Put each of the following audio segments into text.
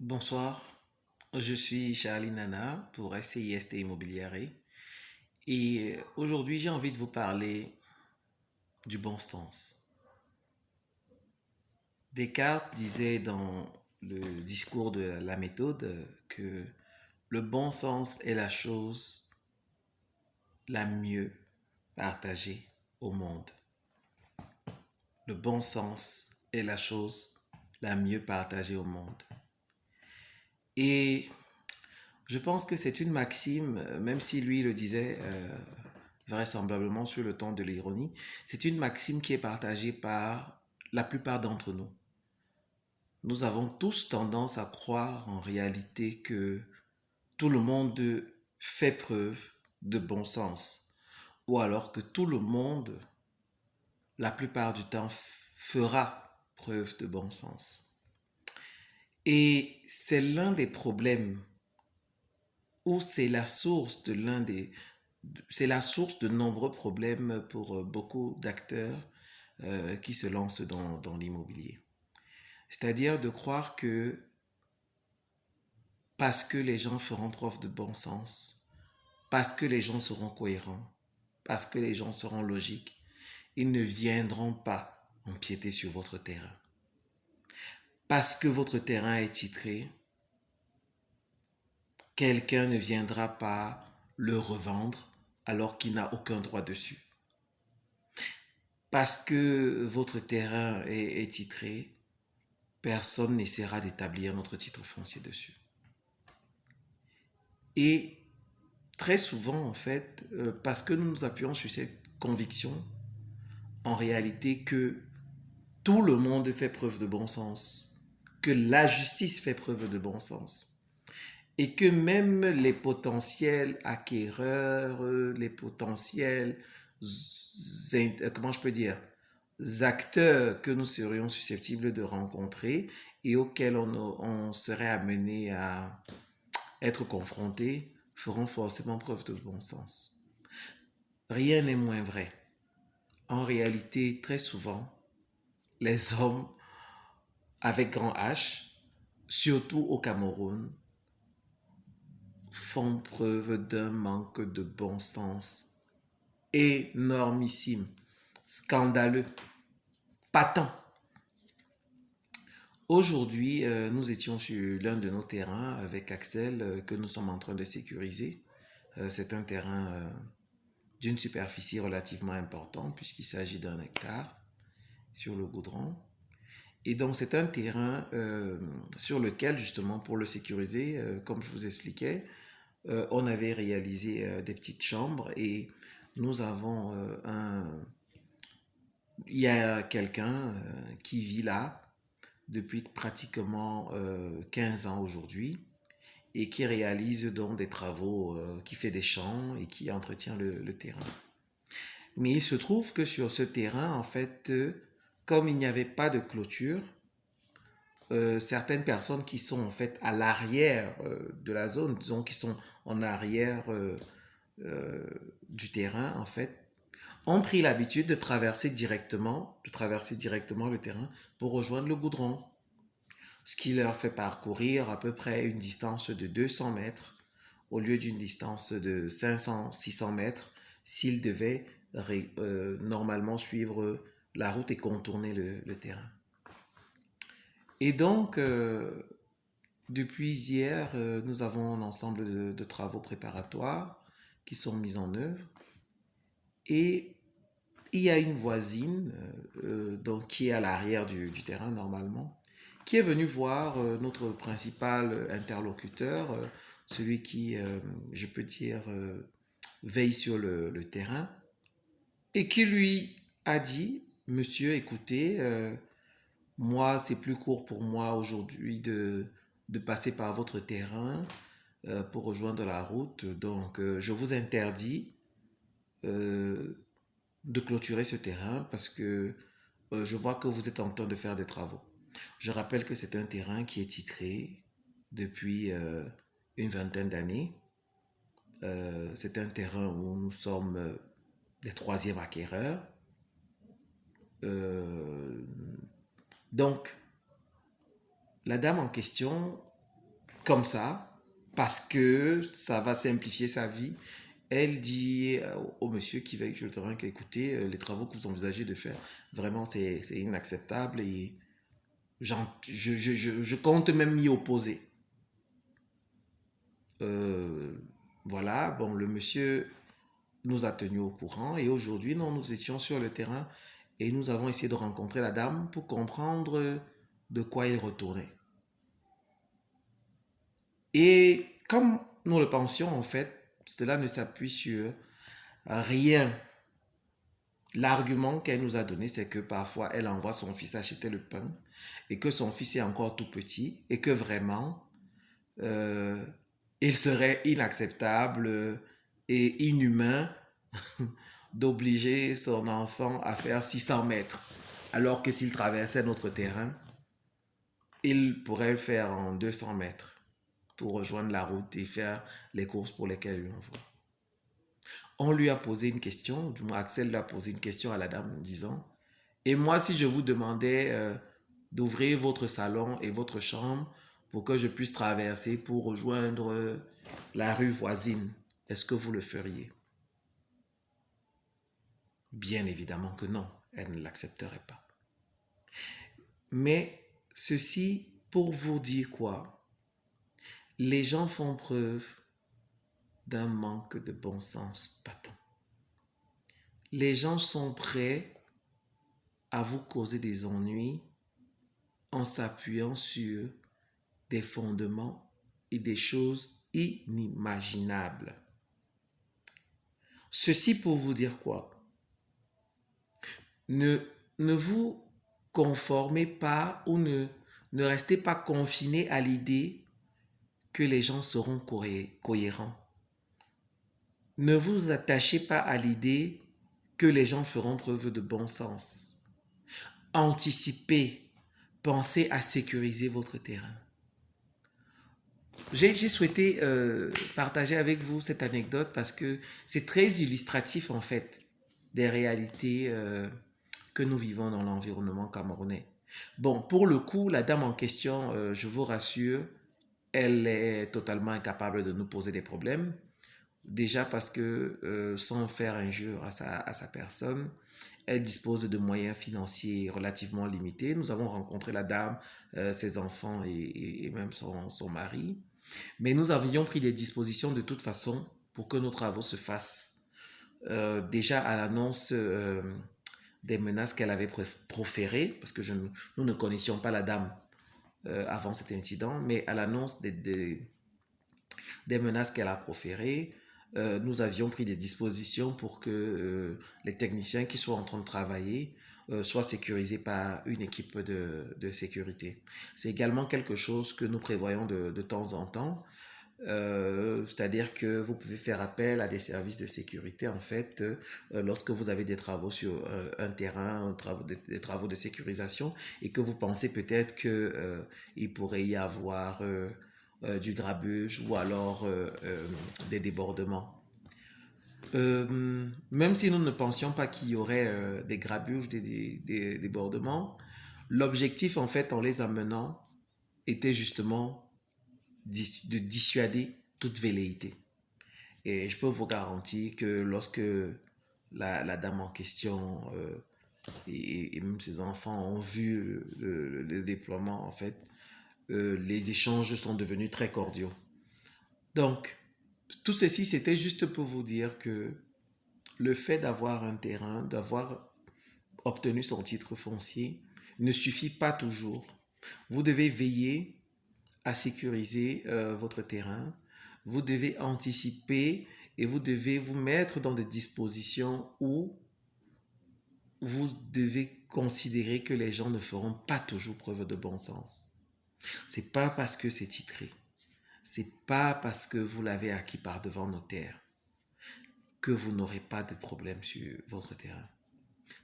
Bonsoir, je suis Charlie Nana pour SCIST Immobiliare et aujourd'hui j'ai envie de vous parler du bon sens. Descartes disait dans le discours de la méthode que le bon sens est la chose la mieux partagée au monde. Le bon sens est la chose la mieux partagée au monde. Et je pense que c'est une maxime, même si lui le disait vraisemblablement sur le ton de l'ironie, c'est une maxime qui est partagée par la plupart d'entre nous. Nous avons tous tendance à croire en réalité que tout le monde fait preuve de bon sens, ou alors que tout le monde, la plupart du temps, fera preuve de bon sens. Et c'est l'un des problèmes, ou c'est la source de c'est la source de nombreux problèmes pour beaucoup d'acteurs qui se lancent dans l'immobilier. C'est-à-dire de croire que parce que les gens feront preuve de bon sens, parce que les gens seront cohérents, parce que les gens seront logiques, ils ne viendront pas empiéter sur votre terrain. Parce que votre terrain est titré, quelqu'un ne viendra pas le revendre alors qu'il n'a aucun droit dessus. Parce que votre terrain est titré, personne n'essaiera d'établir notre titre foncier dessus. Et très souvent, en fait, parce que nous nous appuyons sur cette conviction, en réalité, que tout le monde fait preuve de bon sens, que la justice fait preuve de bon sens, et que même les potentiels acquéreurs, les potentiels, comment je peux dire, acteurs que nous serions susceptibles de rencontrer et auxquels on serait amené à être confrontés feront forcément preuve de bon sens. Rien n'est moins vrai. En réalité, très souvent, les hommes avec grand H, surtout au Cameroun, font preuve d'un manque de bon sens énormissime, scandaleux, patent. Aujourd'hui, nous étions sur l'un de nos terrains avec Axel que nous sommes en train de sécuriser. C'est un terrain d'une superficie relativement importante puisqu'il s'agit d'un hectare sur le goudron. Et donc c'est un terrain sur lequel justement pour le sécuriser, comme je vous expliquais, on avait réalisé des petites chambres et nous avons il y a quelqu'un qui vit là depuis pratiquement 15 ans aujourd'hui et qui réalise donc des travaux, qui fait des champs et qui entretient le terrain. Mais il se trouve que sur ce terrain, en fait, comme il n'y avait pas de clôture, certaines personnes qui sont en fait à l'arrière de la zone, disons qui sont en arrière euh, du terrain, en fait, ont pris l'habitude de traverser directement le terrain pour rejoindre le goudron. Ce qui leur fait parcourir à peu près une distance de 200 mètres au lieu d'une distance de 500, 600 mètres s'ils devaient normalement suivre la route et contourner le terrain. Et donc, depuis hier, nous avons un ensemble de travaux préparatoires qui sont mis en œuvre. Et il y a une voisine, donc, qui est à l'arrière du terrain normalement, qui est venue voir notre principal interlocuteur, celui qui, je peux dire, veille sur le terrain, et qui lui a dit, monsieur, écoutez, moi, c'est plus court pour moi aujourd'hui de passer par votre terrain pour rejoindre la route. Donc, je vous interdis euh, de clôturer ce terrain parce que je vois que vous êtes en train de faire des travaux. Je rappelle que c'est un terrain qui est titré depuis une vingtaine d'années. C'est un terrain où nous sommes les troisièmes acquéreurs. Euh, donc, la dame en question comme ça, parce que ça va simplifier sa vie. Elle dit au monsieur qui veille sur le terrain qu'écoutez, les travaux que vous envisagez de faire, vraiment, c'est inacceptable et je compte même m'y opposer. Euh, voilà, bon, le monsieur nous a tenus au courant et aujourd'hui, nous étions sur le terrain et nous avons essayé de rencontrer la dame pour comprendre de quoi il retournait. Et comme nous le pensions, en fait, cela ne s'appuie sur rien. L'argument qu'elle nous a donné, c'est que parfois, elle envoie son fils acheter le pain et que son fils est encore tout petit et que vraiment, euh, il serait inacceptable et inhumain d'obliger son enfant à faire 600 mètres, alors que s'il traversait notre terrain, il pourrait le faire en 200 mètres pour rejoindre la route et faire les courses pour lesquelles il envoie. On lui a posé une question, du moins Axel lui a posé une question à la dame en disant, et moi si je vous demandais d'ouvrir votre salon et votre chambre pour que je puisse traverser pour rejoindre la rue voisine, est-ce que vous le feriez? Bien évidemment que non, elle ne l'accepterait pas. Mais ceci pour vous dire quoi? Les gens font preuve d'un manque de bon sens patent. Les gens sont prêts à vous causer des ennuis en s'appuyant sur des fondements et des choses inimaginables. Ceci pour vous dire quoi? Ne, ne vous conformez pas ou ne restez pas confiné à l'idée que les gens seront cohérents. Ne vous attachez pas à l'idée que les gens feront preuve de bon sens. Anticipez, pensez à sécuriser votre terrain. J'ai souhaité partager avec vous cette anecdote parce que c'est très illustratif en fait des réalités que nous vivons dans l'environnement camerounais. Bon, pour le coup, la dame en question, je vous rassure, elle est totalement incapable de nous poser des problèmes. Déjà parce que sans faire injure à sa personne, elle dispose de moyens financiers relativement limités. Nous avons rencontré la dame, ses enfants et même son mari. Mais nous avions pris des dispositions de toute façon pour que nos travaux se fassent. Déjà à l'annonce des menaces qu'elle avait proférées, parce que nous ne connaissions pas la dame avant cet incident, mais à l'annonce des menaces qu'elle a proférées, nous avions pris des dispositions pour que les techniciens qui sont en train de travailler soient sécurisés par une équipe de sécurité. C'est également quelque chose que nous prévoyons de temps en temps. C'est-à-dire que vous pouvez faire appel à des services de sécurité en fait lorsque vous avez des travaux sur un terrain, des travaux de sécurisation et que vous pensez peut-être que il pourrait y avoir du grabuge ou alors des débordements. Même si nous ne pensions pas qu'il y aurait des grabuges, des débordements, l'objectif en fait en les amenant était justement de dissuader toute velléité. Et je peux vous garantir que lorsque la dame en question et même ses enfants ont vu le déploiement, en fait, les échanges sont devenus très cordiaux. Donc, tout ceci, c'était juste pour vous dire que le fait d'avoir un terrain, d'avoir obtenu son titre foncier, ne suffit pas toujours. Vous devez veiller à sécuriser votre terrain, vous devez anticiper et vous devez vous mettre dans des dispositions où vous devez considérer que les gens ne feront pas toujours preuve de bon sens. C'est pas parce que c'est titré, c'est pas parce que vous l'avez acquis par devant notaire que vous n'aurez pas de problème sur votre terrain.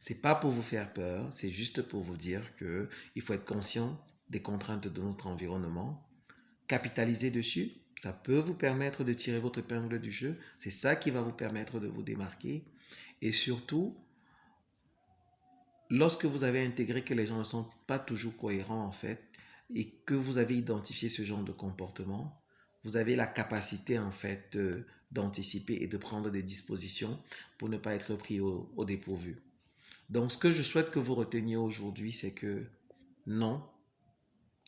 C'est pas pour vous faire peur, c'est juste pour vous dire que il faut être conscient des contraintes de notre environnement, capitaliser dessus, ça peut vous permettre de tirer votre épingle du jeu, c'est ça qui va vous permettre de vous démarquer et surtout lorsque vous avez intégré que les gens ne sont pas toujours cohérents en fait, et que vous avez identifié ce genre de comportement, vous avez la capacité en fait d'anticiper et de prendre des dispositions pour ne pas être pris au dépourvu. Donc ce que je souhaite que vous reteniez aujourd'hui, c'est que non,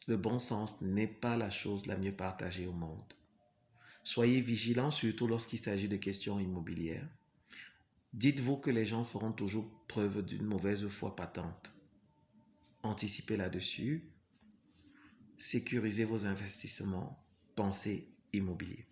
le bon sens n'est pas la chose la mieux partagée au monde. Soyez vigilants, surtout lorsqu'il s'agit de questions immobilières. Dites-vous que les gens feront toujours preuve d'une mauvaise foi patente. Anticipez là-dessus, sécurisez vos investissements, pensez immobilier.